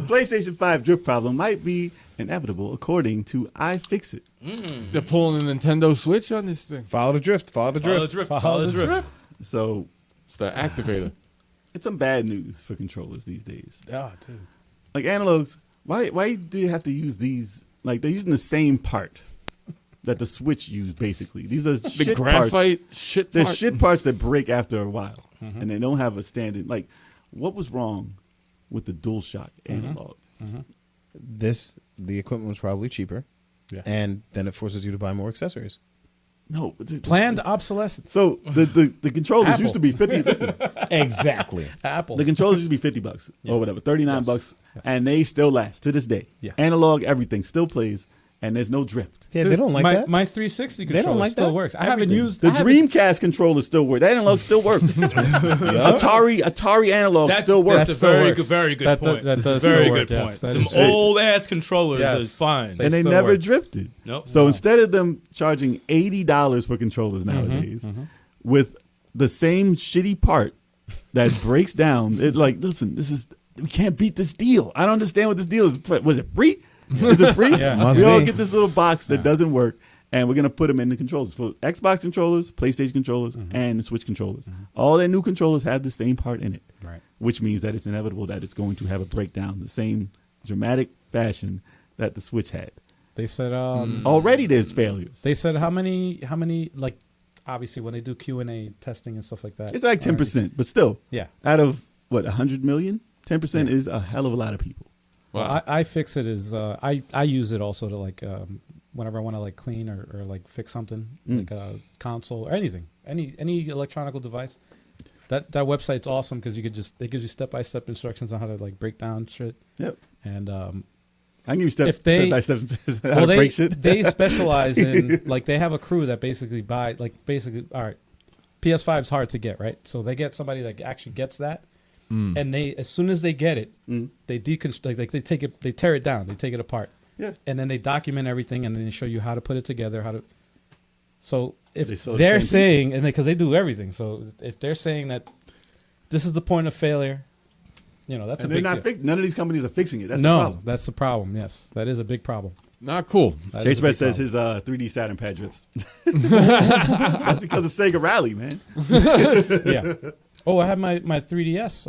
PlayStation 5 drift problem might be inevitable, according to iFixit. They're pulling the Nintendo Switch on this thing. Follow the drift. Follow the drift. So It's the activator. it's some bad news for controllers these days. Oh, dude. Like analogs, why do you have to use these? Like they're using the same part that the Switch used. Basically, these are The shit graphite parts. shit They're part. shit parts that break after a while, and they don't have a standard. Like, what was wrong with the DualShock analog? The equipment was probably cheaper. Yeah. And then it forces you to buy more accessories. No, Planned obsolescence. So the controllers Apple. used to be 50. Listen, Exactly. Apple. the controllers used to be $50 or whatever, $39, and they still last to this day. Yes. Analog, everything still plays, and there's no drift. Yeah, they don't like my, that. My 360 don't controller like still that? works. I haven't used The Dreamcast controller still works. That analog still works. Atari analog still works. That's a Still very works. good, very good That point. does That's a still very work, good yes, point. that Them is true. old ass controllers Yes. is fine. They And they still never work. drifted. Nope. So instead of them charging $80 for controllers nowadays, with the same shitty part that breaks down, it like, listen, we can't beat this deal. I don't understand what this deal is. Was it free? Is it free? Yeah. Must We all be. get this little box that doesn't work, and we're gonna put them in the controllers. For Xbox controllers, PlayStation controllers, and the Switch controllers. All their new controllers have the same part in it, Right. which means that it's inevitable that it's going to have a breakdown, the same dramatic fashion that the Switch had. They said Already there's failures. they said how many like obviously when they do Q&A testing and stuff like that. It's like 10%, but still, Yeah. out of what 100 million, 10% is a hell of a lot of people. Well, I fix it as I use it also to like whenever I want to like clean or like fix something like a console or anything, any electronic device. That website's awesome because it gives you step-by-step instructions on how to like break down shit. Yep. And I can give you step by step how well, to break shit. they specialize in like they have a crew that basically all right, PS5's hard to get, right? So they get somebody that actually gets that. And they, as soon as they get it, they deconstruct, like they take it, they tear it down, they take it apart, and then they document everything, and then they show you how to put it together, So if they're saying, and because they do everything, so if they're saying that this is the point of failure, that's a big deal. None of these companies are fixing it. That's the problem. That's the problem. Yes, that is a big problem. Not cool. Chase Red says his 3D Saturn pad drifts. That's because of Sega Rally, man. Yeah. Oh, I have my 3DS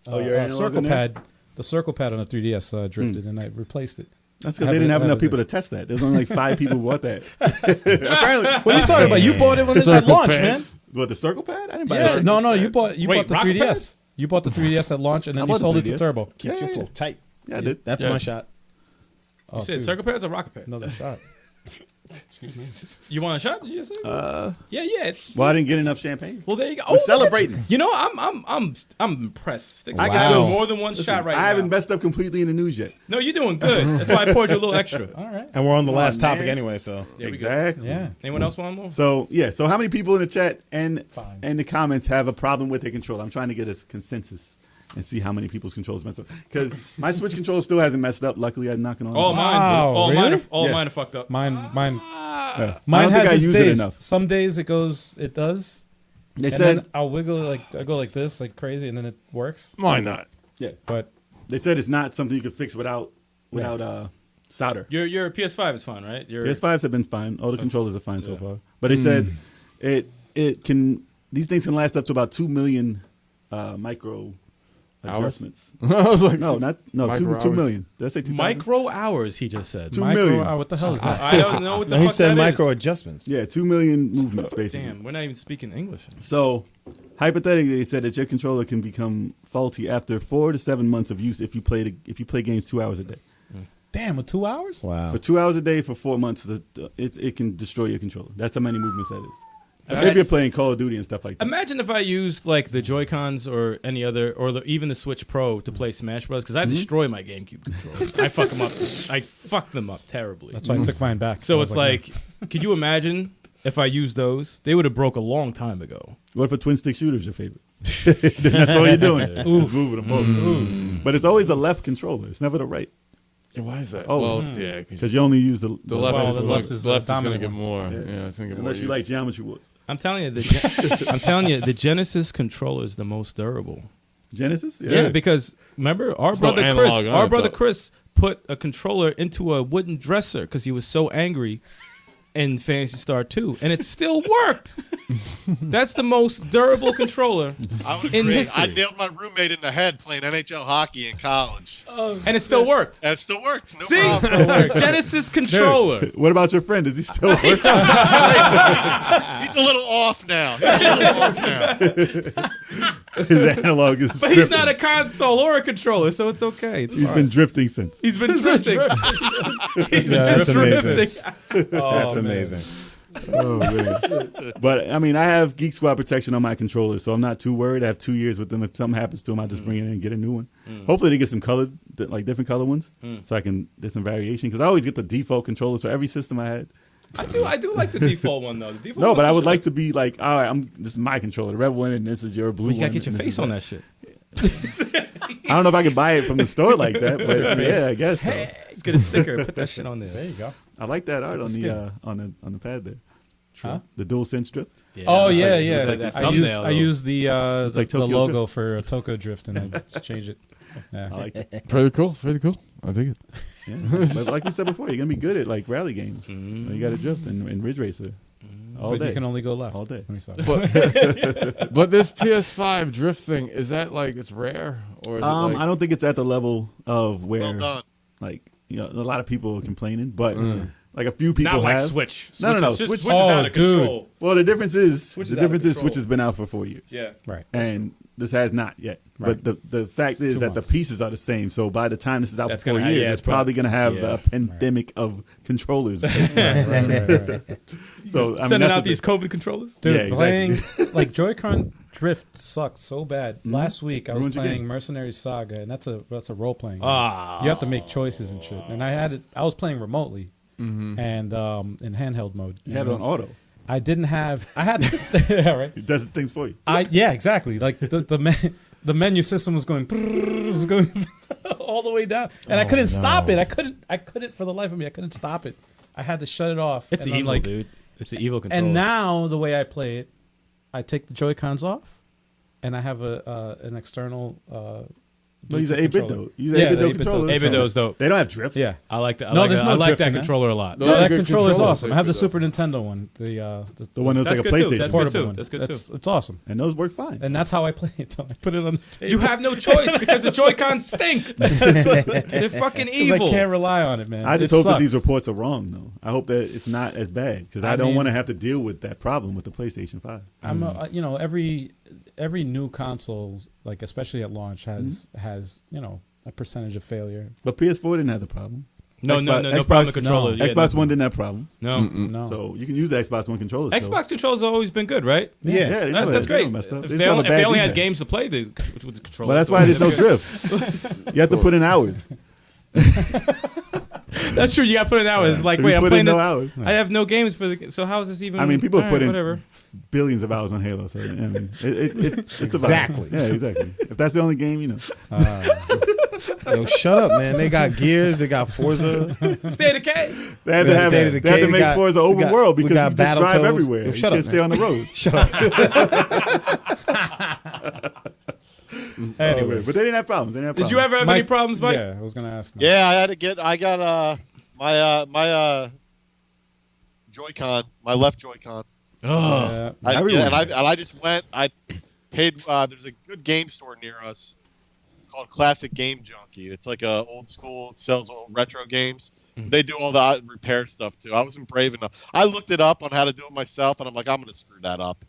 your analog circle in there? pad. The circle pad on the 3DS drifted, and I replaced it. That's because they didn't have enough people to test that. There's only like 5 people who bought that. Apparently, What are you talking about? You bought it when it at launch, man. what, the circle pad? I didn't buy Yeah, it. no, you bought the Rocket 3DS. You bought the 3DS at launch, and I then you bought the sold it to 3DS. Turbo. Keeps Yeah, your flow tight. Yeah, I did. That's my shot. Oh, You said dude, circle pads or rocket pads? another shot. You want a shot? Did you say? Yeah. It's Well, I didn't get enough champagne. well. There you go. We're celebrating. You know, I'm impressed. Stikz. I I got got still- more than one shot right I now. haven't messed up completely in the news yet. No, you're doing good. That's why I poured you a little extra. All right. And we're on the Come on, last topic man. anyway, so. Yeah, we good. Exactly. Yeah. Anyone else want more? So so how many people in the chat and Fine. the comments have a problem with their controller? I'm trying to get a consensus and see how many people's controllers messed up. Because my Switch controller still hasn't messed up. Luckily, I'm knocking on. All wood. mine. Wow, All mine. really? All Yeah. mine are fucked up. Mine I Mine don't think has I its use days. it enough. Some days it does. They And said then I'll wiggle it like I go like this, like crazy, and then it works. Why not? But they said it's not something you can fix without solder. Your PS5 is fine, right? Your PS5s have been fine. All the controllers are fine so far. But they said it can. These things can last up to about 2 million micro adjustments. I was like, No, Micro 2 hours. million. Did I say 2,000? micro hours. He just said. 2 million. what the hell is that? I don't know what the No, he fuck said that micro is. adjustments. Yeah, 2 million movements basically. Damn, we're not even speaking English. So, hypothetically, they said that your controller can become faulty after 4 to 7 months of use if you play games 2 hours a day. Damn, with 2 hours? Wow. For 2 hours a day for 4 months, it can destroy your controller. That's how many movements that is. If you're playing Call of Duty and stuff like that. Imagine if I used like the Joy-Cons or any other, or even the Switch Pro to play Smash Bros. Because I destroy my GameCube controllers. I fuck them up. I fuck them up terribly. That's why I took mine back. So I it's was like, could you imagine if I used those? They would have broke a long time ago. What if a twin stick shooter is your favorite? Then that's all you're doing. Is moving them both. But it's always the left controller. It's never the right. Yeah, why is that? Oh. Well, yeah, Because you only use the the left, Well, is, the left is the left is going to dominant get one. more. Yeah. Yeah, it's going to get more. Unless you use. like Geometry Wars. I'm telling you, the Genesis controller is the most durable. Genesis? Yeah, because remember our no brother analog Chris, on our it, brother though. Chris put a controller into a wooden dresser because he was so angry in Phantasy Star 2, and it still worked. That's the most durable controller I would in agree. history. I nailed my roommate in the head playing NHL hockey in college. and it still worked. And it still worked. No See, problem. Genesis controller. What about your friend? Does he still work? He's a little off now. His analog is. But he's not a console or a controller, so it's okay. It's He's fine. been drifting since. He's been drifting. Yeah, that's amazing. Drifting. That's amazing. Oh man! But I mean, I have Geek Squad protection on my controller, so I'm not too worried. I have 2 years with them. If something happens to them, I'll just bring it in and get a new one. Hopefully, they get some colored, like different color ones, so I can there's some variation. Because I always get the default controllers for every system I had. I do like the default one though. The default No, one but I for would sure. like to be like, all right, this is my controller, the red one, and this is your blue You gotta one. get your and this face is on that shit. I don't know if I can buy it from the store like that, but yeah, I guess so. Let's get a sticker and put that shit on there. There you go. I like that art on skin. the on the pad there. Huh? The dual sense drift. Yeah, Oh it's yeah, like- yeah. it's like that I thumbnail, I used the like the Tokyo logo for Tokyo Drift, and I just changed it. Yeah. I like it. Pretty cool. Pretty cool. I think it. Yeah. But like we said before, you're gonna be good at like rally games. You got to drift and Ridge Racer all But day. you can only go left. All day. Let me stop. But this PS5 drift thing, is that like it's rare or is it like, I don't think it's at the level of where Well done. like a lot of people are complaining, but like a few people Not like have. Switch. No, no, Switch Switch- is out of dude. control. Well, the difference is Switch the is out of difference is control. Switch has been out for 4 years. Yeah. Right. And this has not yet. Right. But the fact is 2 that months. the pieces are the same. So by the time this is out That's for 4 gonna- years, yeah, it's it's probably- probably going to have yeah. a pandemic of controllers. Right. So I mean, Sending that's out what these COVID controllers. Dude, Yeah, exactly. playing like Joy-Con Drift sucked so bad. Last week I was Ruined your playing game. Mercenary Saga, and that's a role playing. game. Ah. You have to make choices and shit. And I was playing remotely and in handheld mode. You had it on auto. I didn't have. I had. Yeah, right. It does things for you. Yeah, exactly. Like the menu system was going all the way down, and I couldn't stop it. I couldn't for the life of me. I couldn't stop it. I had to shut it off. It's and I'm evil, like, dude. It's an evil controller. And now the way I play it, I take the Joy-Cons off, and I have an external. No, use an Bluetooth 8-bit controller. though. Use Yeah, an 8-bit the 8-bit controller. though. 8-bit those though. They don't have drift. Yeah. I like that. No, there's no I like drift that in that. controller a lot. Those No, are that good controller is controllers, awesome. I have the 8-bit Super Nintendo one, the The one that's That's like a good too. PlayStation. That's portable good too. one. That's good too. It's awesome, And those work fine. and that's how I play it. I put it on the table. You have no choice because the Joy-Cons stink. They're fucking 'Cause evil. I can't rely on it, man. I just It hope that sucks. these reports are wrong, though. I hope that it's not as bad because I don't mean- want to have to deal with that problem with the PlayStation 5. I'm every new console, like especially at launch, has a percentage of failure. But PS4 didn't have the problem. No Xbox- problem with the controller. no. Yeah, Xbox One didn't have problems. No. No, So you can use the Xbox One controller. still. Xbox controllers have always been good, right? Yeah, they That- never- that's they never great. messed up. If They they, just have only, a if they bad only had D-pad. games to play with the controller. Well, that's why there's no drift. You have to put in hours. That's true. You got to put in hours. It's like, If wait, you I'm put playing in this. no hours. I have no games for the. So how is this even? I mean, people all put in whatever. billions of hours on Halo. So I mean, it's Exactly. About, yeah, exactly. If that's the only game, Yo, shut up, man. They got Gears. They got Forza. State of K. they had We to got have State of they had to Decay. make Forza open world we because got you just drive Battletoads. everywhere. Yo, You shut can't up, stay man. on the road. Shut up. Anyway, but they didn't have problems. They didn't have Did problems. you ever have any problems, Mike? Yeah, I was gonna ask. Mike. Yeah, I got my Joy-Con, my left Joy-Con. Oh, Everyone. I just went. I paid. There's a good game store near us called Classic Game Junkie. It's like a old school, sells old retro games. They do all the repair stuff too. I wasn't brave enough. I looked it up on how to do it myself, and I'm like, I'm gonna screw that up.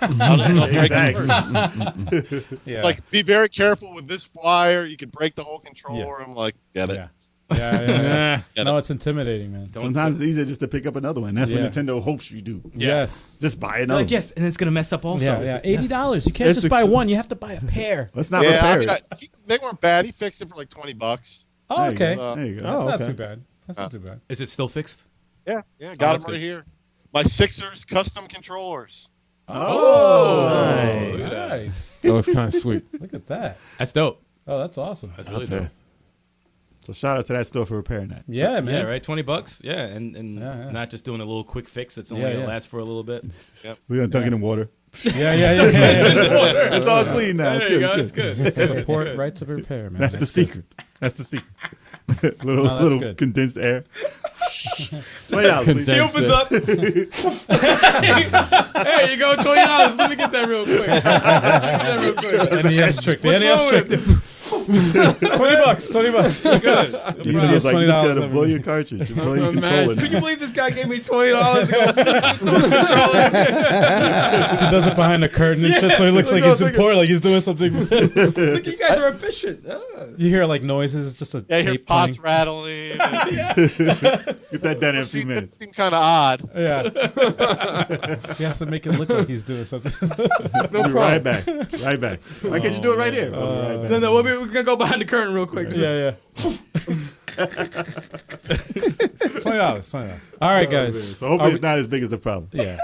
I'll break it first. Yeah. It's like, be very careful with this wire. You could break the whole controller. I'm like, get it. Yeah. Yeah. Get No, it. it's intimidating, man. Sometimes it's easier just to pick up another one. That's Yeah. what Nintendo hopes you do. Yes. Just buy You're another. like, yes, and it's gonna mess up also. Yeah, $80. You can't It's just buy one. You have to buy a pair. Let's not Yeah, I repair mean, it. they weren't bad. He fixed it for like $20. Oh, There you okay. go. There you go. That's Oh, not okay. too bad. That's not too bad. Is it still fixed? Yeah, got that's him right good. here. My Sixers custom controllers. Oh, Nice. That was kind of sweet. Look at that. That's dope. Oh, that's awesome. That's really Okay. dope. So shout out to that store for repairing that. Yeah, man. Yeah, right. $20. Yeah, and Yeah. not just doing a little quick fix that's only Yeah, gonna yeah. last for a little bit. We're gonna dunk it in water. Yeah. It's all clean now. There you go. It's It's good. good. Support It's good. rights of repair, man. That's the secret. That's the secret. little No, that's little good. condensed air. $20, please. He opens up. Hey, you go, $20. Let me get that real quick. NES trick. The What's NES wrong trick. with $20. $20. Good. He was like, you just $20 gotta every blow day. your cartridge and blow your Imagine. controller. Can you believe this guy gave me $20 to go He does it behind the curtain and shit, so he looks like he's important, like he's doing something. Look, you guys are efficient. You hear like noises. It's just a Yeah, you hear tape pots playing. rattling. Get that done in a few minutes. Seemed kind of odd. Yeah. He has to make it look like he's doing something. We'll be right back. Right back. Why can't you do it right here? We'll be right back. No, we're going to go behind the curtain real quick. Yeah. $20. All right, guys. So hopefully Are it's not as big as a problem. Yeah.